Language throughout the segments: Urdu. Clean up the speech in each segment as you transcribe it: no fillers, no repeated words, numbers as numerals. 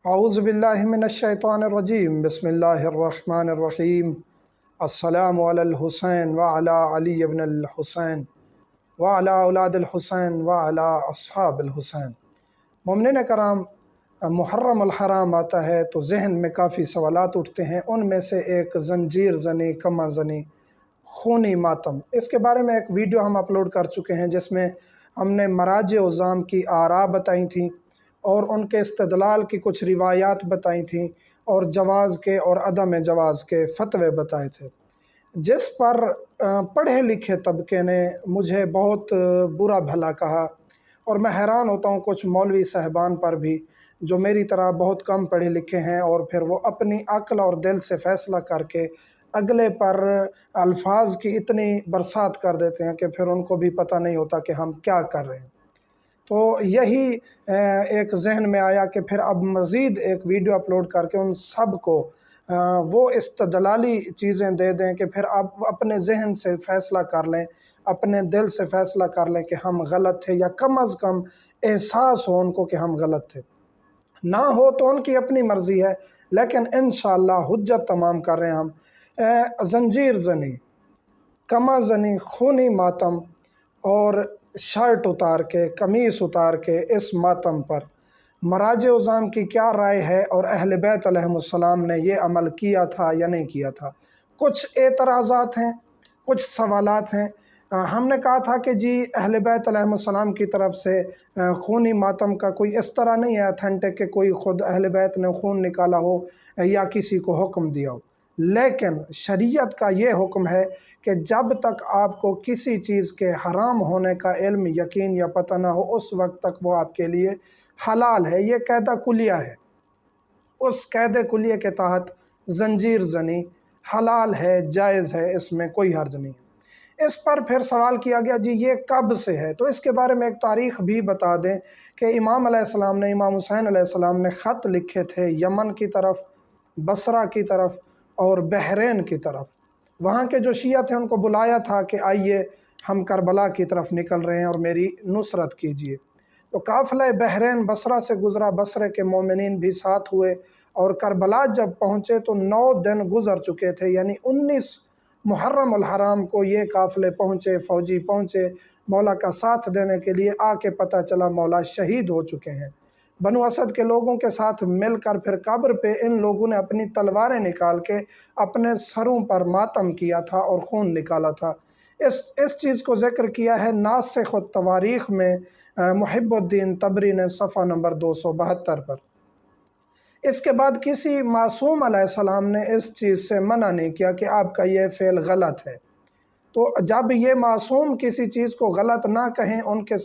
اعوذ باللہ من الشیطان الرجیم بسم اللہ الرحمن الرحیم السلام علی الحسین وعلی علی ابن الحسین وعلی اولاد الحسین وعلی اصحاب الحسین۔ مومنین کرام، محرم الحرام آتا ہے تو ذہن میں کافی سوالات اٹھتے ہیں۔ ان میں سے ایک زنجیر زنی، کمہ زنی، خونی ماتم، اس کے بارے میں ایک ویڈیو ہم اپلوڈ کر چکے ہیں جس میں ہم نے مراجع عظام کی آراء بتائی تھیں اور ان کے استدلال کی کچھ روایات بتائی تھیں اور جواز کے اور عدم جواز کے فتوے بتائے تھے، جس پر پڑھے لکھے طبقے نے مجھے بہت برا بھلا کہا، اور میں حیران ہوتا ہوں کچھ مولوی صاحبان پر بھی جو میری طرح بہت کم پڑھے لکھے ہیں، اور پھر وہ اپنی عقل اور دل سے فیصلہ کر کے اگلے پر الفاظ کی اتنی برسات کر دیتے ہیں کہ پھر ان کو بھی پتہ نہیں ہوتا کہ ہم کیا کر رہے ہیں۔ تو یہی ایک ذہن میں آیا کہ پھر اب مزید ایک ویڈیو اپلوڈ کر کے ان سب کو وہ استدلالی چیزیں دے دیں کہ پھر آپ اپنے ذہن سے فیصلہ کر لیں، اپنے دل سے فیصلہ کر لیں کہ ہم غلط تھے، یا کم از کم احساس ہو ان کو کہ ہم غلط تھے۔ نہ ہو تو ان کی اپنی مرضی ہے، لیکن انشاءاللہ حجت تمام کر رہے ہیں ہم۔ زنجیر زنی، کمہ زنی، خونی ماتم اور شرٹ اتار کے، قمیص اتار کے اس ماتم پر مراجع عظام کی کیا رائے ہے، اور اہل بیت علیہم السلام نے یہ عمل کیا تھا یا نہیں کیا تھا؟ کچھ اعتراضات ہیں، کچھ سوالات ہیں۔ ہم نے کہا تھا کہ جی اہل بیت علیہم السلام کی طرف سے خونی ماتم کا کوئی اس طرح نہیں ہے اتھینٹک کہ کوئی خود اہل بیت نے خون نکالا ہو یا کسی کو حکم دیا ہو، لیکن شریعت کا یہ حکم ہے کہ جب تک آپ کو کسی چیز کے حرام ہونے کا علم، یقین یا پتہ نہ ہو، اس وقت تک وہ آپ کے لیے حلال ہے۔ یہ قاعدہ کلیہ ہے، اس قاعدے کلیہ کے تحت زنجیر زنی حلال ہے، جائز ہے، اس میں کوئی حرج نہیں ہے۔ اس پر پھر سوال کیا گیا جی یہ کب سے ہے، تو اس کے بارے میں ایک تاریخ بھی بتا دیں کہ امام علیہ السلام نے، امام حسین علیہ السلام نے خط لکھے تھے یمن کی طرف، بصرہ کی طرف اور بحرین کی طرف۔ وہاں کے جو شیعہ تھے ان کو بلایا تھا کہ آئیے ہم کربلا کی طرف نکل رہے ہیں اور میری نصرت کیجیے۔ تو قافلہ بحرین بصرہ سے گزرا، بصرے کے مومنین بھی ساتھ ہوئے، اور کربلا جب پہنچے تو 9 دن گزر چکے تھے، یعنی 19 محرم الحرام کو یہ قافلے پہنچے، فوجی پہنچے مولا کا ساتھ دینے کے لیے۔ آ کے پتہ چلا مولا شہید ہو چکے ہیں۔ بنو اسد کے لوگوں کے ساتھ مل کر پھر قبر پہ ان لوگوں نے اپنی تلواریں نکال کے اپنے سروں پر ماتم کیا تھا اور خون نکالا تھا۔ اس چیز کو ذکر کیا ہے ناسخ التواریخ میں محب الدین طبری نے صفحہ نمبر 272 پر۔ اس کے بعد کسی معصوم علیہ السلام نے اس چیز سے منع نہیں کیا کہ آپ کا یہ فعل غلط ہے۔ تو جب یہ معصوم کسی چیز کو غلط نہ کہیں، ان کے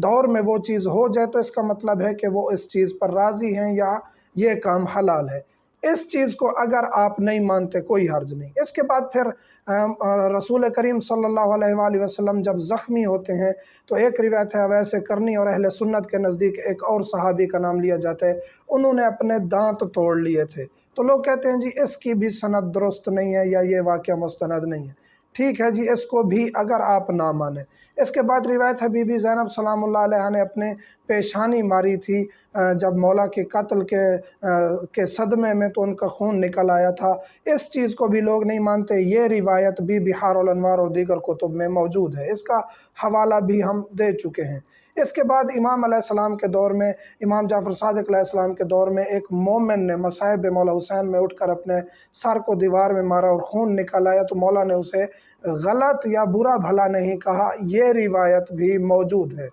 دور میں وہ چیز ہو جائے، تو اس کا مطلب ہے کہ وہ اس چیز پر راضی ہیں یا یہ کام حلال ہے۔ اس چیز کو اگر آپ نہیں مانتے کوئی حرج نہیں۔ اس کے بعد پھر رسول کریم صلی اللہ علیہ وآلہ وسلم جب زخمی ہوتے ہیں تو ایک روایت ہے اویس کرنی اور اہل سنت کے نزدیک ایک اور صحابی کا نام لیا جاتا ہے، انہوں نے اپنے دانت توڑ لیے تھے۔ تو لوگ کہتے ہیں جی اس کی بھی سند درست نہیں ہے یا یہ واقعہ مستند نہیں ہے۔ ٹھیک ہے جی، اس کو بھی اگر آپ نہ مانیں۔ اس کے بعد روایت ہے بی بی زینب سلام اللہ علیہ نے اپنے پیشانی ماری تھی جب مولا کے قتل کے صدمے میں، تو ان کا خون نکل آیا تھا۔ اس چیز کو بھی لوگ نہیں مانتے۔ یہ روایت بھی بحار الانوار اور دیگر کتب میں موجود ہے، اس کا حوالہ بھی ہم دے چکے ہیں۔ اس کے بعد امام علیہ السلام کے دور میں، امام جعفر صادق علیہ السلام کے دور میں، ایک مومن نے مصائب مولا حسین میں اٹھ کر اپنے سر کو دیوار میں مارا اور خون نکل آیا، تو مولا نے اسے غلط یا برا بھلا نہیں کہا۔ یہ روایت بھی موجود ہے۔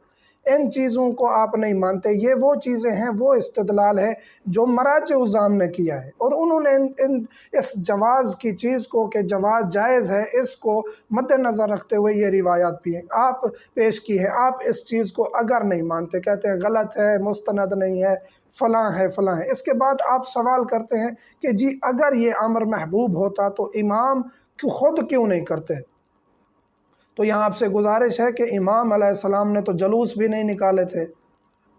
ان چیزوں کو آپ نہیں مانتے۔ یہ وہ چیزیں ہیں، وہ استدلال ہے جو مراجع عظام نے کیا ہے، اور انہوں نے اس جواز کی چیز کو کہ جواز جائز ہے، اس کو مد نظر رکھتے ہوئے یہ روایات بھی ہیں آپ پیش کی ہے۔ آپ اس چیز کو اگر نہیں مانتے، کہتے ہیں غلط ہے، مستند نہیں ہے، فلاں ہے فلاں ہے، اس کے بعد آپ سوال کرتے ہیں کہ جی اگر یہ امر محبوب ہوتا تو امام خود کیوں نہیں کرتے؟ تو یہاں آپ سے گزارش ہے کہ امام علیہ السلام نے تو جلوس بھی نہیں نکالے تھے،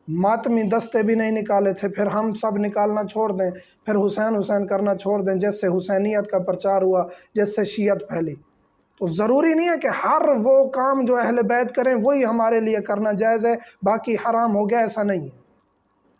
ماتمی دستے بھی نہیں نکالے تھے، پھر ہم سب نکالنا چھوڑ دیں، پھر حسین حسین کرنا چھوڑ دیں، جس سے حسینیت کا پرچار ہوا، جس سے شیعت پھیلی؟ تو ضروری نہیں ہے کہ ہر وہ کام جو اہل بیت کریں وہی ہمارے لیے کرنا جائز ہے، باقی حرام ہو گیا، ایسا نہیں ہے۔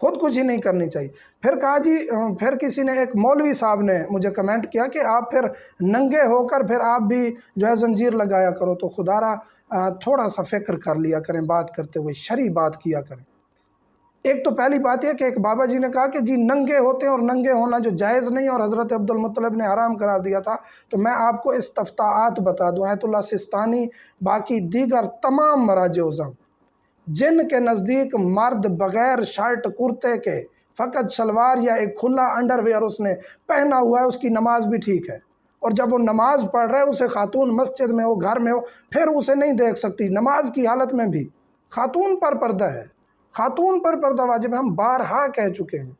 خودکشی نہیں کرنی چاہیے۔ پھر کہا جی، پھر کسی نے، ایک مولوی صاحب نے مجھے کمنٹ کیا کہ آپ پھر ننگے ہو کر پھر آپ بھی جو ہے زنجیر لگایا کرو، تو خدا را تھوڑا سا فکر کر لیا کریں بات کرتے ہوئے، شرعی بات کیا کریں۔ ایک تو پہلی بات یہ کہ ایک بابا جی نے کہا کہ جی ننگے ہوتے ہیں، اور ننگے ہونا جو جائز نہیں اور حضرت عبد المطلب نے حرام قرار دیا تھا، تو میں آپ کو استفتاءات بتا دوں، آیت اللہ سستانی باقی دیگر تمام مراجع اعظم جن کے نزدیک مرد بغیر شرٹ کرتے کے فقط شلوار یا ایک کھلا انڈر ویئر اس نے پہنا ہوا ہے، اس کی نماز بھی ٹھیک ہے، اور جب وہ نماز پڑھ رہے اسے خاتون مسجد میں ہو، گھر میں ہو، پھر اسے نہیں دیکھ سکتی، نماز کی حالت میں بھی خاتون پر پردہ ہے، خاتون پر پردہ واجب ہے، ہم بارہا کہہ چکے ہیں۔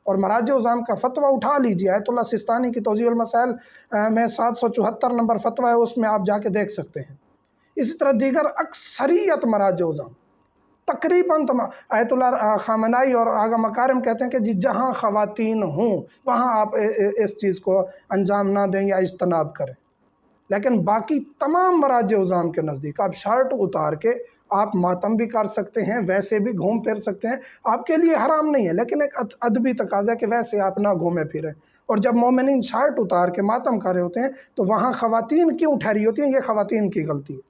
اور مراجع اعظام کا فتویٰ اٹھا لیجیے، آیت اللہ سستانی کی توضیح المسائل میں 774 نمبر فتویٰ ہے، اس میں آپ جا کے دیکھ سکتے ہیں۔ اسی طرح دیگر اکثریت مراجع اعظام تقریباً آیت اللہ خامنائی اور آغا مکارم کہتے ہیں کہ جی جہاں خواتین ہوں وہاں آپ اس چیز کو انجام نہ دیں یا اجتناب کریں، لیکن باقی تمام مراجع اعظام کے نزدیک آپ شرٹ اتار کے آپ ماتم بھی کر سکتے ہیں، ویسے بھی گھوم پھر سکتے ہیں، آپ کے لیے حرام نہیں ہے، لیکن ایک ادبی تقاضا ہے کہ ویسے آپ نہ گھومے پھریں۔ اور جب مومنین شرٹ اتار کے ماتم کر رہے ہوتے ہیں تو وہاں خواتین کیوں ٹھہری ہوتی ہیں؟ یہ خواتین کی غلطی ہے۔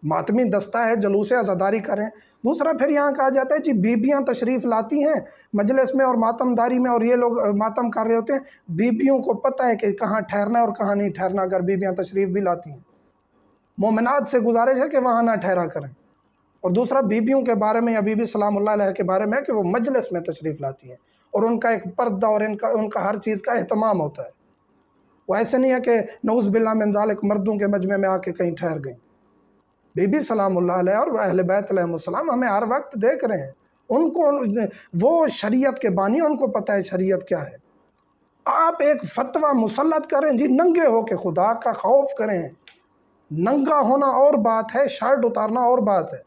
ماتمی دستہ ہے، جلوس عزاداری کریں۔ دوسرا پھر یہاں کہا جاتا ہے جی بیبیاں تشریف لاتی ہیں مجلس میں اور ماتم داری میں، اور یہ لوگ ماتم کر رہے ہوتے ہیں، بیبیوں کو پتہ ہے کہ کہاں ٹھہرنا ہے اور کہاں نہیں ٹھہرنا، اگر بیبیاں تشریف بھی لاتی ہیں۔ مومنات سے گزارش ہے کہ وہاں نہ ٹھہرا کریں۔ اور دوسرا بیبیوں کے بارے میں یا بی بی سلام اللہ علیہ کے بارے میں کہ وہ مجلس میں تشریف لاتی ہیں اور ان کا ایک پردہ اور ان کا ہر چیز کا اہتمام ہوتا ہے۔ وہ ایسے نہیں ہے کہ نعوذ باللہ من ذالک مردوں کے مجمع میں آ کے کہیں ٹھہر گئیں۔ بی بی سلام اللہ علیہ اور اہل بیت علیہ السلام ہمیں ہر وقت دیکھ رہے ہیں، ان کو وہ شریعت کے بانی، ان کو پتہ ہے شریعت کیا ہے۔ آپ ایک فتویٰ مسلط کریں جی ننگے ہو کے، خدا کا خوف کریں۔ ننگا ہونا اور بات ہے، شرٹ اتارنا اور بات ہے۔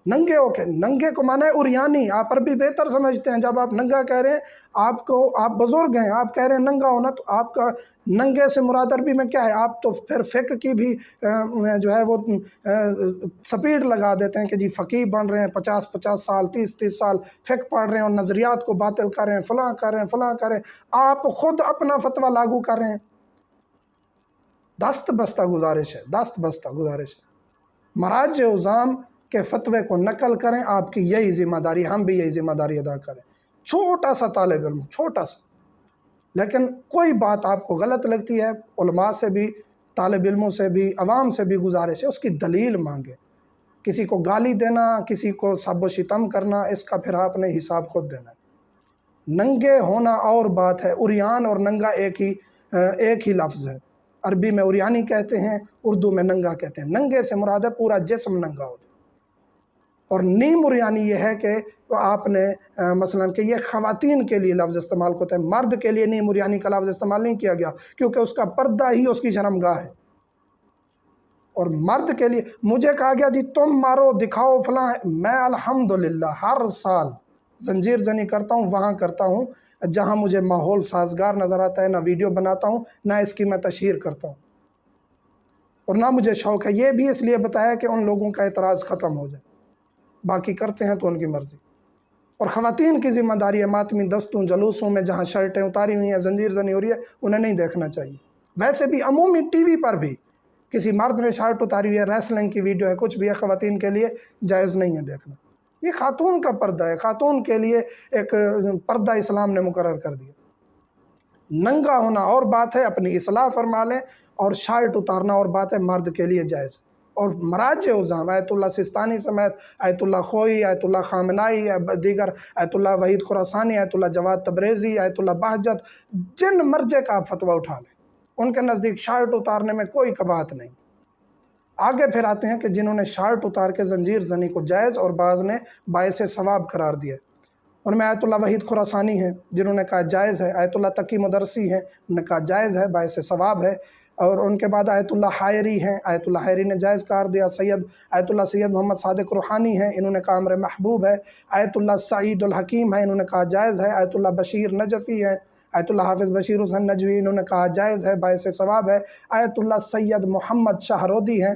ننگے ہو کے، ننگے کو معنی ہے اریانی، آپ عربی بہتر سمجھتے ہیں۔ جب آپ ننگا کہہ رہے ہیں، آپ بزرگ ہیں، آپ کہہ رہے ہیں ننگا ہونا، تو آپ کا ننگے سے مراد عربی میں کیا ہے؟ آپ تو پھر فقہ کی بھی جو ہے وہ سپیڈ لگا دیتے ہیں کہ جی فقیہ بن رہے ہیں، 50 سال 30 سال فقہ پڑھ رہے ہیں اور نظریات کو باطل کر رہے ہیں، فلاں کر رہے ہیں، فلاں کر رہے ہیں۔ آپ خود اپنا فتویٰ لاگو کر رہے ہیں۔ دست بستہ گزارش ہے، دست بستہ گزارش ہے، مراجع اعظام کے فتوے کو نقل کریں، آپ کی یہی ذمہ داری، ہم بھی یہی ذمہ داری ادا کریں۔ چھوٹا سا طالب علم، چھوٹا سا، لیکن کوئی بات آپ کو غلط لگتی ہے، علماء سے بھی، طالب علموں سے بھی، عوام سے بھی گزارش ہے اس کی دلیل مانگے۔ کسی کو گالی دینا، کسی کو سب و شتم کرنا، اس کا پھر آپ نے حساب خود دینا ہے۔ ننگے ہونا اور بات ہے، اریان اور ننگا ایک ہی لفظ ہے۔ عربی میں اریانی کہتے ہیں، اردو میں ننگا کہتے ہیں۔ ننگے سے مراد ہے پورا جسم ننگا ہو جائے، اور نیم اریانی یہ ہے کہ آپ نے مثلا کہ یہ خواتین کے لیے لفظ استعمال ہوتا ہے، مرد کے لیے نیم اریانی کا لفظ استعمال نہیں کیا گیا، کیونکہ اس کا پردہ ہی اس کی شرمگاہ ہے۔ اور مرد کے لیے مجھے کہا گیا جی تم مارو دکھاؤ فلاں، میں الحمدللہ ہر سال زنجیر زنی کرتا ہوں، وہاں کرتا ہوں جہاں مجھے ماحول سازگار نظر آتا ہے، نہ ویڈیو بناتا ہوں، نہ اس کی میں تشہیر کرتا ہوں، اور نہ مجھے شوق ہے۔ یہ بھی اس لیے بتایا کہ ان لوگوں کا اعتراض ختم ہو جائے، باقی کرتے ہیں تو ان کی مرضی۔ اور خواتین کی ذمہ داری ہے ماتمی دستوں جلوسوں میں جہاں شرٹیں اتاری ہوئی ہیں، زنجیر زنی ہو رہی ہے، انہیں نہیں دیکھنا چاہیے۔ ویسے بھی عمومی ٹی وی پر بھی کسی مرد نے شرٹ اتاری ہوئی ہے، ریسلنگ کی ویڈیو ہے، کچھ بھی ہے، خواتین کے لیے جائز نہیں ہے دیکھنا۔ یہ خاتون کا پردہ ہے، خاتون کے لیے ایک پردہ اسلام نے مقرر کر دیا۔ ننگا ہونا اور بات ہے، اپنی اصلاح فرما لیں، اور شرٹ اتارنا اور بات ہے، مرد کے لیے جائز۔ اور مراجع اعظام آیت اللہ سستانی سمیت آیت اللہ خوئی، آیت اللہ خامنائی، دیگر آیت اللہ وحید خراسانی، آیت اللہ جواد تبریزی، آیت اللہ بہجت، جن مرجع کا آپ فتویٰ اٹھا لیں، ان کے نزدیک شرٹ اتارنے میں کوئی کباہت نہیں۔ آگے پھر آتے ہیں کہ جنہوں نے شرٹ اتار کے زنجیر زنی کو جائز اور بعض نے باعث ثواب قرار دیا، ان میں آیت اللہ وحید خراسانی ہیں جنہوں نے کہا جائز ہے، آیت اللہ تقی مدرسی ہیں، انہوں نے کہا جائز ہے، باعث ثواب ہے، اور ان کے بعد آیت اللہ حائری ہیں، آیت اللہ حائری نے جائز قرار دیا، آیت اللہ سید محمد صادق روحانی ہیں، انہوں نے کہا امر محبوب ہے، آیت اللہ سعید الحکیم ہیں، انہوں نے کہا جائز ہے، آیت اللہ بشیر نجفی ہیں، آیت اللہ حافظ بشیر حسین نجوی، انہوں نے کہا جائز ہے، باعث ثواب ہے، آیت اللہ سید محمد شاہرودی ہیں،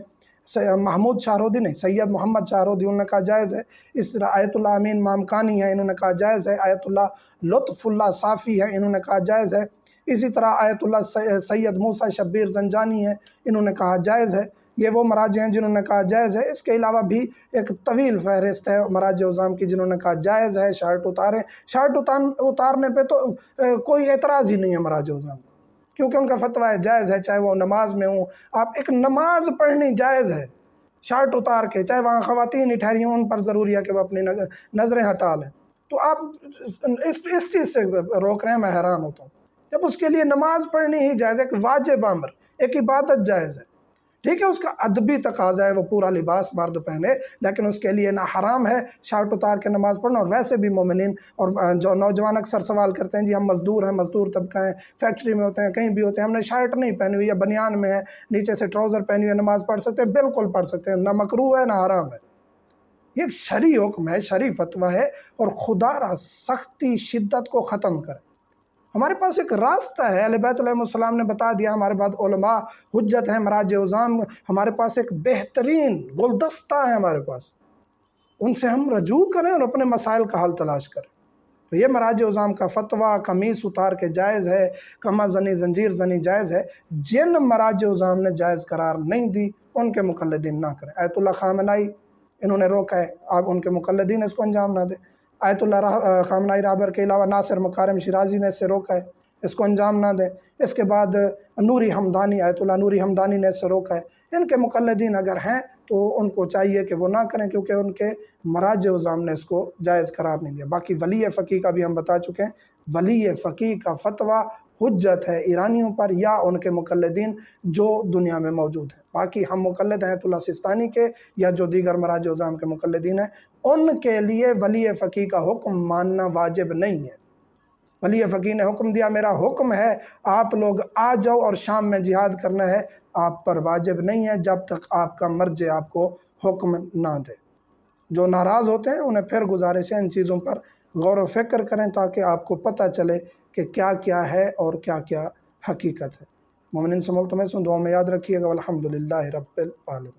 محمود شاہرودی نہیں، سید محمد شاہرودی، انہوں نے کہا جائز ہے۔ اس طرح آیت اللہ امین مامکانی ہے، انہوں نے کہا جائز ہے۔ آیت اللہ لطف اللہ صافی ہے، انہوں نے کہا جائز ہے۔ اسی طرح آیت اللہ سید موسیٰ شبیر زنجانی ہے، انہوں نے کہا جائز ہے۔ یہ وہ مراجع ہیں جنہوں نے کہا جائز ہے۔ اس کے علاوہ بھی ایک طویل فہرست ہے مراجع عظام کی جنہوں نے کہا جائز ہے شرٹ اتاریں۔ شرٹ اتارنے پہ تو کوئی اعتراض ہی نہیں ہے مراجع عظام کو، کیونکہ ان کا فتویٰ ہے جائز ہے، چاہے وہ نماز میں ہوں۔ آپ ایک نماز پڑھنی جائز ہے شرٹ اتار کے، چاہے وہاں خواتین ہی ٹھہری ہوں، ان پر ضروری ہے کہ وہ اپنی نظریں ہٹا لیں۔ تو آپ اس چیز سے روک رہے ہیں، میں حیران ہوتا ہوں۔ جب اس کے لیے نماز پڑھنی ہی جائز ہے، ایک واجب امر، ایک عبادت جائز ہے، ٹھیک ہے، اس کا ادبی تقاضا ہے وہ پورا لباس مرد پہنے، لیکن اس کے لیے نہ حرام ہے شرٹ اتار کے نماز پڑھنا۔ اور ویسے بھی مومنین اور جو نوجوان اکثر سوال کرتے ہیں، جی ہم مزدور ہیں، مزدور طبقہ ہیں، فیکٹری میں ہوتے ہیں، کہیں بھی ہوتے ہیں، ہم نے شرٹ نہیں پہنی ہوئی ہے، بنیان میں ہے، نیچے سے ٹراؤزر پہنی ہوئی ہے، نماز پڑھ سکتے ہیں؟ بالکل پڑھ سکتے ہیں، نہ مکروہ ہے نہ حرام ہے۔ یہ ایک شرعی حکم ہے، شرعی فتویٰ ہے، اور خدا را سختی شدت کو ختم کرے۔ ہمارے پاس ایک راستہ ہے، اہل بیت علیہ السلام نے بتا دیا، ہمارے بعد علماء حجت ہیں، مراجع عظام، ہمارے پاس ایک بہترین گلدستہ ہے ہمارے پاس، ان سے ہم رجوع کریں اور اپنے مسائل کا حل تلاش کریں۔ تو یہ مراجع عظام کا فتویٰ قمیص اتار کے جائز ہے، کمر زنی زنجیر زنی جائز ہے، جن مراجع عظام نے جائز قرار نہیں دی ان کے مقلدین نہ کریں۔ آیت اللہ خامنائی انہوں نے روکا ہے، آپ ان کے مقلدین اس کو انجام نہ دیں۔ آیت اللہ خامنائی رابر کے علاوہ ناصر مکارم شیرازی نے اس سے روکا ہے، اس کو انجام نہ دیں۔ اس کے بعد نوری حمدانی، آیت اللہ نوری حمدانی نے اس سے روکا ہے۔ ان کے مقلدین اگر ہیں تو ان کو چاہیے کہ وہ نہ کریں، کیونکہ ان کے مراجع عظام نے اس کو جائز قرار نہیں دیا۔ باقی ولی فقیہ کا بھی ہم بتا چکے ہیں، ولی فقیہ کا فتویٰ حجت ہے ایرانیوں پر یا ان کے مقلدین جو دنیا میں موجود ہیں۔ باقی ہم مقلد ہیں آیت اللہ سستانی کے یا جو دیگر مراجع عظام کے مقلدین ہیں، ان کے لیے ولی فقیہ کا حکم ماننا واجب نہیں ہے۔ ولی فقیہ نے حکم دیا، میرا حکم ہے آپ لوگ آ جاؤ اور شام میں جہاد کرنا ہے، آپ پر واجب نہیں ہے جب تک آپ کا مرجع آپ کو حکم نہ دے۔ جو ناراض ہوتے ہیں انہیں پھر گزارش ہے ان چیزوں پر غور و فکر کریں تاکہ آپ کو پتہ چلے کہ کیا کیا ہے اور کیا کیا حقیقت ہے۔ مومنین سے ملتمس ہوں، دعا میں یاد رکھیے گا۔ والحمدللہ رب العالمین۔